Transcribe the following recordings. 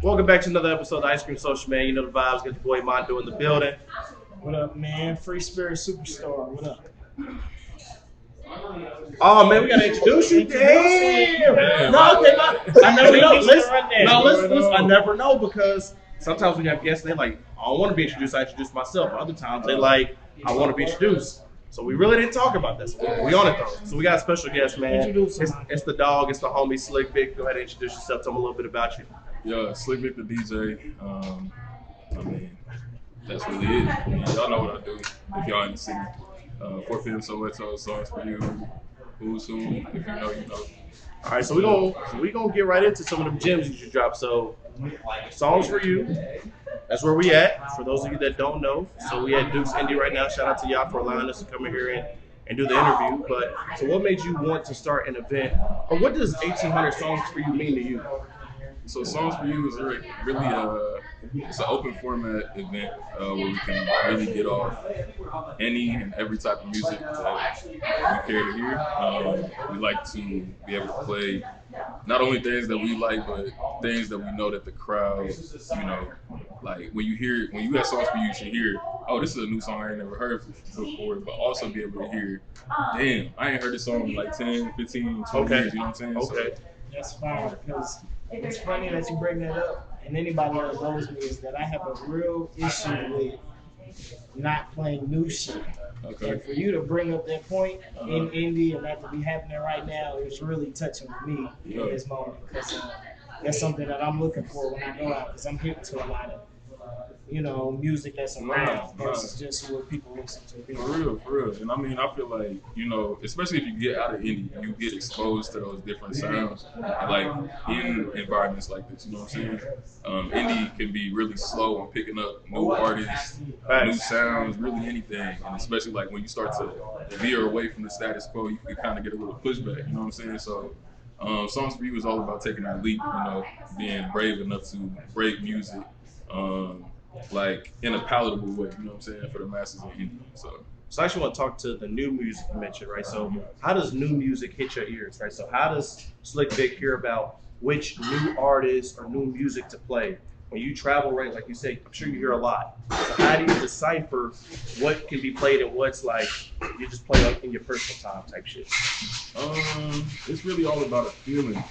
Welcome back to another episode of Ice Cream Social, man. You know the vibes. Got the boy Mondo in the building. What up, man? Free Spirit Superstar. What up? Oh man, we gotta introduce you. Damn. No, okay, I never know. Listen. I never know because sometimes when you have guests, they like, I don't want to be introduced. I introduce myself. Other times they like, I want to be introduced. So we really didn't talk about this. We on it though. So we got a special guest, man. It's the dog. It's the homie Slick Vic. Go ahead and introduce yourself. Tell them a little bit about you. Yeah, Slick Vic the DJ. I mean, that's really it. I mean, y'all know what I do if y'all in the city. 4 p.m. Soweto, songs for you. Who's who? If you know, you know. All right, so we gonna get right into some of them gems you just dropped. So, songs for you. That's where we at. For those of you that don't know, so we at Duke's Indy right now. Shout out to y'all for allowing us to come in here and do the interview. But so, what made you want to start an event, or what does 1,800 songs for you mean to you? So Songs for You is really it's an open format event where we can really get off any and every type of music that we care to hear. We like to be able to play not only things that we like, but things that we know that the crowd, you know, like when you have Songs for You, you should hear, oh, this is a new song I ain't never heard before, but also be able to hear, damn, I ain't heard this song in like 10, 15, 20 years, you know what I'm saying? Okay. So, that's fine because it's funny that you bring that up, and anybody that knows me is that I have a real issue with not playing new shit. okay. And for you to bring up that point in Indy and that to be happening right now is really touching with me in this moment because that's something that I'm looking for when I go out because I'm hip to a lot of music that's around versus just what people listen to. For real. And I mean, I feel like, especially if you get out of Indy, you get exposed to those different sounds, like in environments like this, you know what I'm saying? Indy can be really slow on picking up new artists, new sounds, really anything. And especially like when you start to veer away from the status quo, you can kind of get a little pushback, you know what I'm saying? So Songs for You is all about taking that leap, being brave enough to break music, like in a palatable way, you know what I'm saying, for the masses of Indy. So I actually want to talk to the new music you mentioned, right? So how does new music hit your ears, right? So how does Slick Vic hear about which new artists or new music to play? When you travel, right, like you say, I'm sure you hear a lot. So how do you decipher what can be played and what's like you just play like in your personal time type shit? It's really all about a feeling.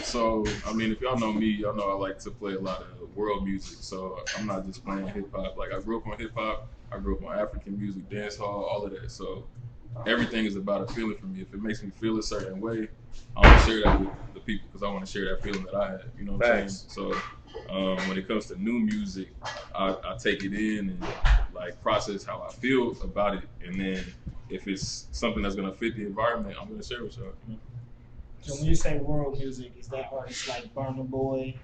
So, I mean, if y'all know me, y'all know I like to play a lot of world music. So I'm not just playing hip hop. Like I grew up on hip hop, I grew up on African music, dance hall, all of that. So everything is about a feeling for me. If it makes me feel a certain way, I want to share that with the people because I want to share that feeling that I had. You know what I'm saying? So when it comes to new music, I take it in and like process how I feel about it, and then if it's something that's gonna fit the environment, I'm gonna share with y'all. So when you say world music, is that artists like Burna Boy?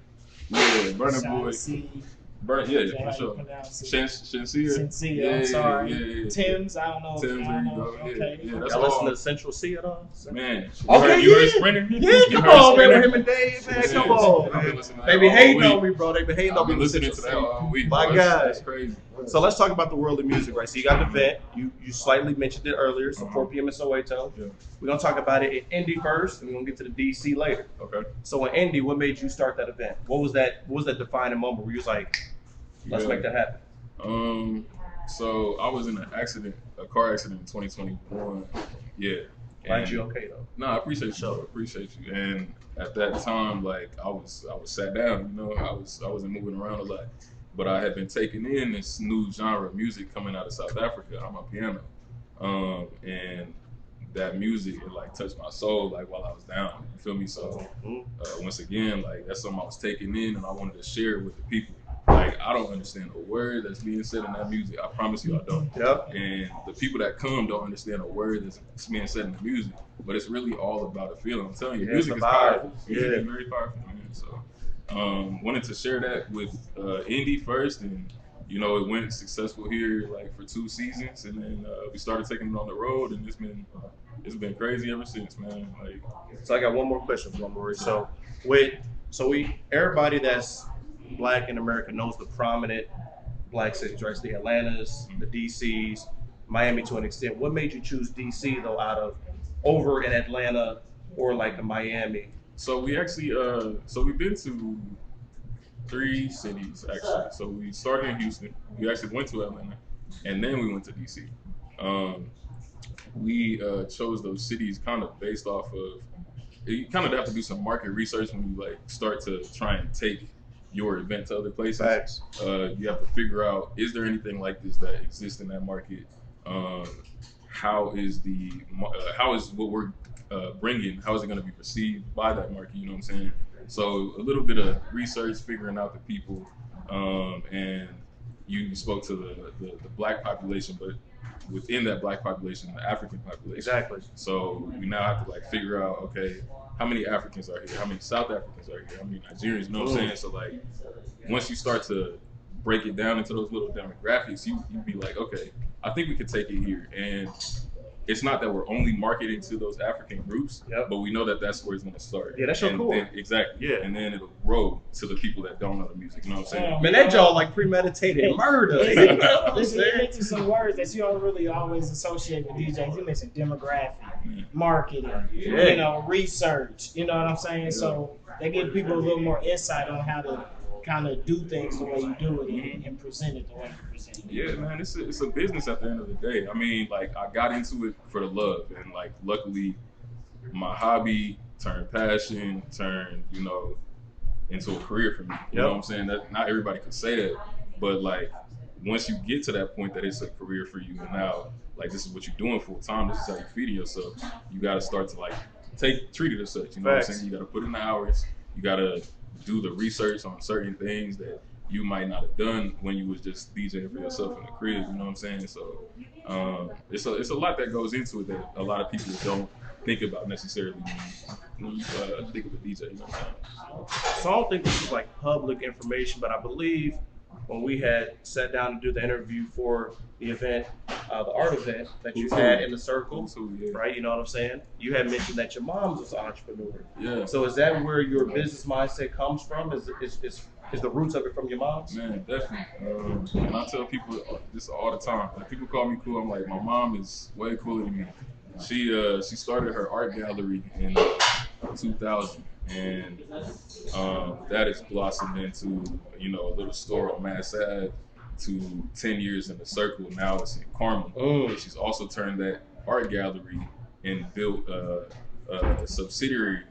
Yeah, Burna Boy. For sure. Shenseea, I'm sorry. Yeah. Tim's, I don't know. Tim's, there you go. Okay. Yeah, that's Y'all all. listen to Central C at all? Man. Okay, you heard Sprinter? Yeah, come on, man, with him and Dave, man. Come on, man. They be hating on me, bro. They be hating on me. I've been listening to that all week. My God. That's crazy. So let's talk about the world of music, right? So you got the event. You slightly mentioned it earlier. So 4 p.m. in Soweto. Yeah. We're gonna talk about it in Indy first, and we're gonna get to the DC later. Okay. So in Indy, what made you start that event? What was that defining moment where you was like, let's make that happen? So I was in a car accident in 2021. Yeah. Glad you okay though. No, I appreciate you. Appreciate you. And at that time, like I was sat down. I wasn't moving around a lot. But I had been taking in this new genre of music coming out of South Africa. I'm a piano, and that music it like touched my soul like while I was down. You feel me? So once again, like that's something I was taking in, and I wanted to share it with the people. Like I don't understand a word that's being said in that music. I promise you, I don't. Yep. And the people that come don't understand a word that's being said in the music. But it's really all about a feeling. I'm telling you, music is powerful. Music is very powerful, man. So. Wanted to share that with Indy first, and it went successful here like for 2 seasons, and then we started taking it on the road, and it's been crazy ever since, man. Like, so I got one more question for Maurice. So everybody that's Black in America knows the prominent Black cities, right? So the Atlantas, the DCs, Miami to an extent. What made you choose DC though, out of over in Atlanta or like the Miami? So we actually, we've been to three cities actually. So we started in Houston. We actually went to Atlanta, and then we went to DC. We chose those cities kind of based off of. You kind of have to do some market research when you like start to try and take your event to other places. Facts. You have to figure out, is there anything like this that exists in that market? How is what we're bringing? How is it going to be perceived by that market? You know what I'm saying? So a little bit of research, figuring out the people, and you spoke to the black population, but within that black population, the African population. Exactly. So we now have to like figure out, okay, how many Africans are here? How many South Africans are here? How many Nigerians? You know what I'm saying? So like, once you start to break it down into those little demographics, you'd be like, okay, I think we could take it here. And it's not that we're only marketing to those African groups, but we know that that's where it's going to start. Yeah, that's so cool. Exactly. Yeah. And then it'll grow to the people that don't know the music. You know what I'm saying? Man, that y'all like premeditated murder. Listen, you mentioned some words that you don't really always associate with DJs. You mentioned demographic, marketing, you know, research. You know what I'm saying? So they give people a little more insight on how to kind of do things the way you do it and present it the way you present it. Yeah, man, it's a business at the end of the day. I mean, like, I got into it for the love, and like, luckily, my hobby turned passion, turned, you know, into a career for me. You know what I'm saying? That not everybody could say that, but like, once you get to that point that it's a career for you, and now like this is what you're doing full time, this is how you're feeding yourself. You got to start to like treat it as such. You know what I'm saying? You got to put in the hours. You got to do the research on certain things that you might not have done when you was just DJing for yourself in the crib. You know what I'm saying? So it's a lot that goes into it that a lot of people don't think about necessarily when you think of a DJ. You know what I'm saying? So I don't think this is like public information, but I believe when we had sat down to do the interview for the event, the art event that you had in the circle, right? You know what I'm saying? You had mentioned that your mom was an entrepreneur. Yeah. So is that where your business mindset comes from? Is the roots of it from your mom? Man, definitely. And I tell people this all the time. When people call me cool, I'm like, my mom is way cooler than me. She started her art gallery in 2000. And that has blossomed into, you know, a little store on Mass Ave to 10 years in the circle. Now it's in Carmel. And she's also turned that art gallery and built a subsidiary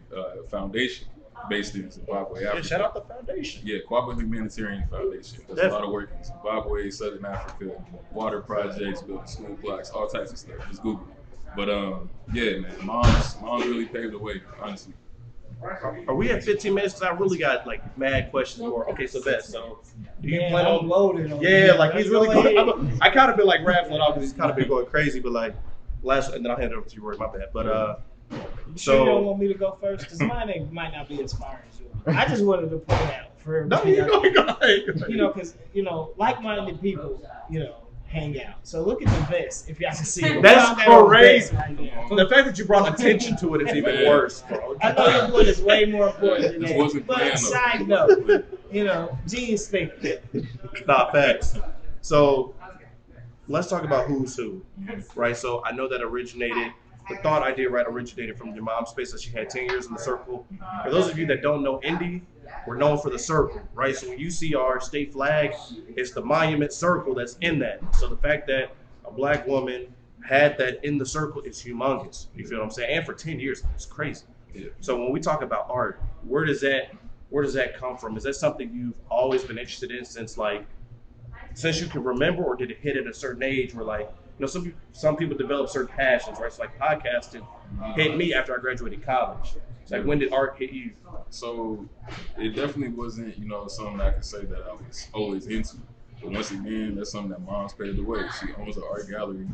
foundation based in Zimbabwe, Africa. Yeah, shout out the foundation. Yeah, Kwaba Humanitarian Foundation. Does a lot of work in Zimbabwe, Southern Africa, water projects, building school blocks, all types of stuff. Just Google it. But yeah, man, mom's really paved the way, honestly. Are we at 15 minutes? Because I really got like mad questions more. Okay, so that's so. Do you plan on loaded? Like he's really going. I kind of been like raffling off because he's kind of been going crazy. But like and then I'll hand it over to you, Roy. My bad. But you sure you don't want me to go first? Because mine might not be as far as yours. I just wanted to point out for everybody. No, you go ahead. You know, because like-minded people, hang out. So look at the vest, if y'all can see it. That's crazy. Right now. The fact that you brought attention to it is even worse, bro. I know your point is way more important than that. But planned, side note, genius thinking. Nah, facts. So let's talk about who's who, right? So I know that the thought idea originated from your mom's space that she had 10 years in the circle. For those of you that don't know Indy, we're known for the circle, right? So when you see our state flag, it's the monument circle that's in that. So the fact that a black woman had that in the circle is humongous. You feel what I'm saying? And for 10 years, it's crazy. Yeah. So when we talk about art, where does that come from? Is that something you've always been interested in since you can remember, or did it hit at a certain age where some people develop certain passions, right? So like podcasting hit me after I graduated college. It's like, when did art hit you? So it definitely wasn't, something I could say that I was always into. But once again, that's something that mom's paved the way. She owns an art gallery.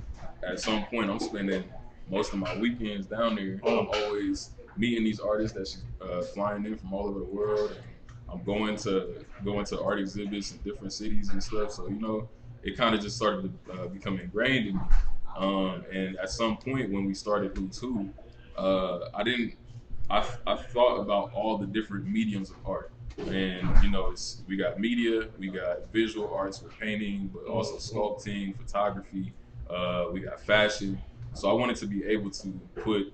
At some point, I'm spending most of my weekends down there. I'm always meeting these artists that she's flying in from all over the world. And I'm going to art exhibits in different cities and stuff. So, it kind of just started to become ingrained in me. And at some point when we started Who's Who, I thought about all the different mediums of art. And, we got media, we got visual arts with painting, but also sculpting, photography, we got fashion. So I wanted to be able to put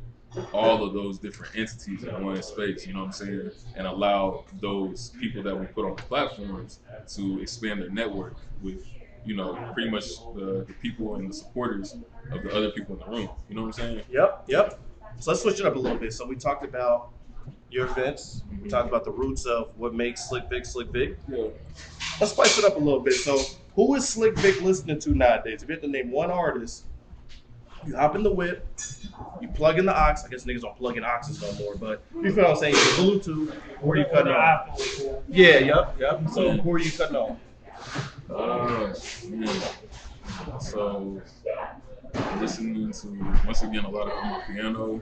all of those different entities in one space, you know what I'm saying? And allow those people that we put on the platforms to expand their network with, you know, pretty much the people and the supporters of the other people in the room. You know what I'm saying? Yep. So let's switch it up a little bit. So we talked about your events. We talked about the roots of what makes Slick Vic Slick Vic. Yeah. Let's spice it up a little bit. So who is Slick Vic listening to nowadays? If you had to name one artist, you hop in the whip, you plug in the aux. I guess niggas don't plug in auxes no more, but you feel what I'm saying? You Bluetooth, or you cutting off. Yeah, yep. So who are you cutting off? So listening to, once again, a lot of piano.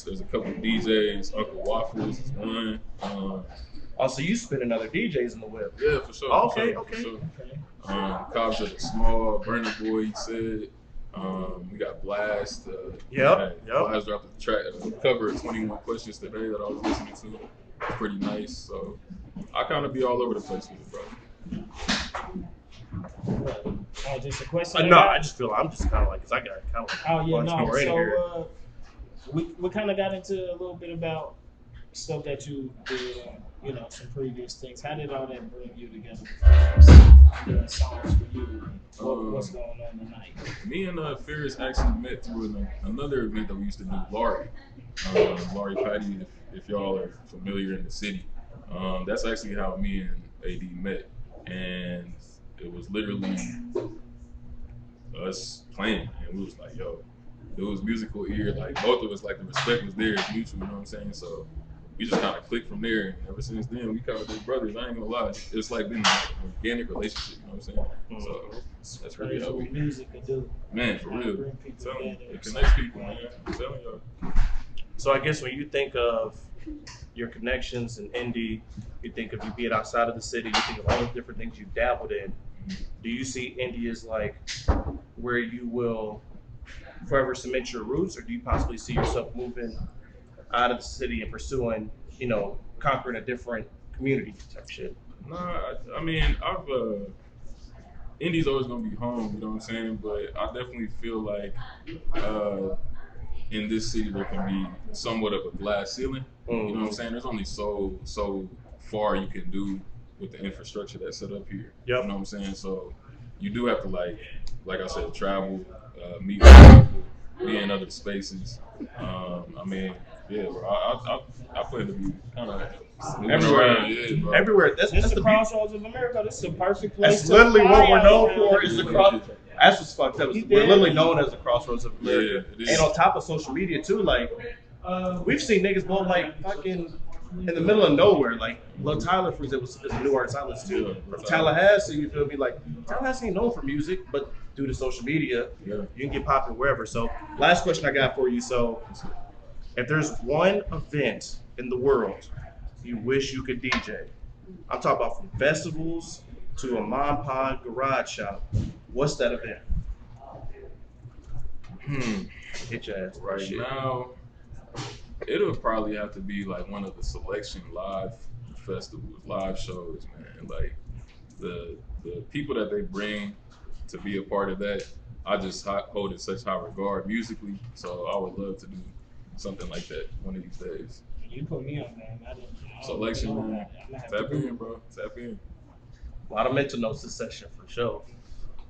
There's a couple of DJs. Uncle Waffles is one. So you spinning other DJs in the whip? Yeah, for sure. Okay. For sure. Cobbs at the Small, Burner Boy, he said. We got Blast. Yep. Blast dropped the track, cover of 21 Questions today that I was listening to. It's pretty nice. So I kind of be all over the place with it, bro. Just a question. No, I just feel I'm just kind of like, cause I got kind of. Oh yeah, no. More in here. So we kind of got into a little bit about stuff that you did, you know, some previous things. How did all that bring you together? Doing songs for you. What's going on tonight? Me and Ferris actually met through another event that we used to do, Laurie Patty, if y'all are familiar in the city. That's actually how me and AD met. And it was literally us playing. And we was like, yo, it was musical ear. Like, both of us, like, the respect was there. It's mutual, you know what I'm saying? So we just kind of clicked from there. And ever since then, we kind of been brothers. I ain't gonna lie. It's like been an organic relationship, you know what I'm saying? So that's really how we. Music can do. Man, for real. Bring people Tell me, together. it connects people, man. I'm telling y'all. So I guess when you think of your connections in Indy, you think of you being outside of the city, you think of all the different things you dabbled in. Do you see Indy as like where you will forever cement your roots, or do you possibly see yourself moving out of the city and pursuing, you know, conquering a different community type shit? Nah, I mean, Indy's always gonna be home, you know what I'm saying? But I definitely feel like in this city there can be somewhat of a glass ceiling. You know what I'm saying? There's only so far you can do with the infrastructure that's set up here. Yep. You know what I'm saying? So you do have to like I said, travel, meet people, be in other spaces. I mean, yeah, bro, I plan to be kind of Everywhere. Yeah, bro. Everywhere. That's This is the the crossroads of America. This is the perfect place. That's literally to what fly we're known out for. around. Is the cross. That's what's fucked up. We're literally known as the crossroads of America. Yeah, it is. And on top of social media too, like we've seen niggas blow like fucking in the middle of nowhere. Like Lil Tyler, for example, is a new artist I listen to from Tallahassee. You feel me? Like Tallahassee ain't known for music, but due to social media, you can get popping wherever. So, last question I got for you. So, if there's one event in the world you wish you could DJ, I'm talking about from festivals to a mom and pop garage shop. What's that event? Hit your ass Right now, it'll probably have to be like one of the Selection live festivals, live shows, man. Like the people that they bring to be a part of that, I just hold in such high regard musically. So I would love to do something like that one of these days. You put me on, man. I didn't. Selection, man. Tap in, bro. Tap in. A lot of mental notes this session for sure.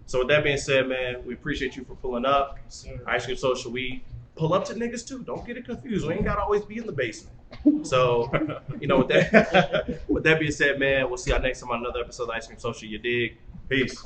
So with that being said, man, we appreciate you for pulling up. Ice Cream Social, we pull up to niggas too. Don't get it confused. We ain't gotta always be in the basement. So, you know, with that being said, man, we'll see y'all next time on another episode of Ice Cream Social. You dig? Peace.